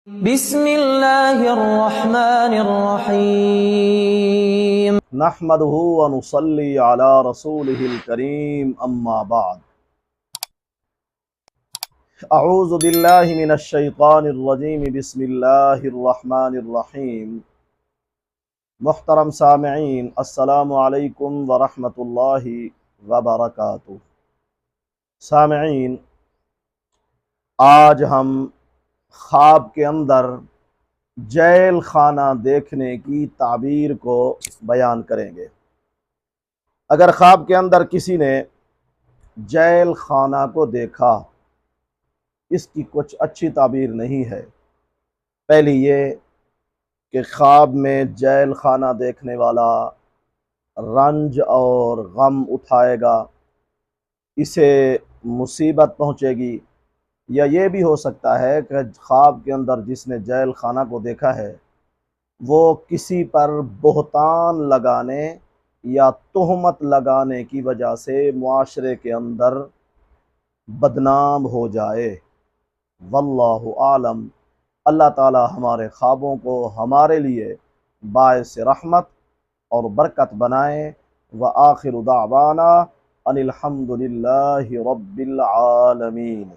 बिस्मिल्लाहिर्रहमानिर्रहीम। नहमदुहु व नुसल्ली अला रसूलिहिल करीम, अम्मा बाद। अऊज़ु बिल्लाहि मिनश शैतानिर रजीम, बिस्मिल्लाहिर्रहमानिर्रहीम। मुहतरम सामिईन, अस्सलामु अलैकुम व रहमतुल्लाहि व बरकातुहू। सामिईन, आज हम ख्वाब के अंदर जेल खाना देखने की ताबीर को बयान करेंगे। अगर ख्वाब के अंदर किसी ने जेल खाना को देखा, इसकी कुछ अच्छी ताबीर नहीं है। पहली ये कि ख्वाब में जेल खाना देखने वाला रंज और गम उठाएगा, इसे मुसीबत पहुंचेगी। या ये भी हो सकता है कि ख्वाब के अंदर जिसने जेल खाना को देखा है वो किसी पर बोहतान लगाने या तोहमत लगाने की वजह से मुआशरे के अंदर बदनाम हो जाए। वल्लाहु आलम। अल्लाह ताला हमारे ख्वाबों को हमारे लिए बाइस रहमत और बरकत बनाए। व आखिरु दावाना अनिल हम्दुलिल्लाहि रब्बिल आलमीन।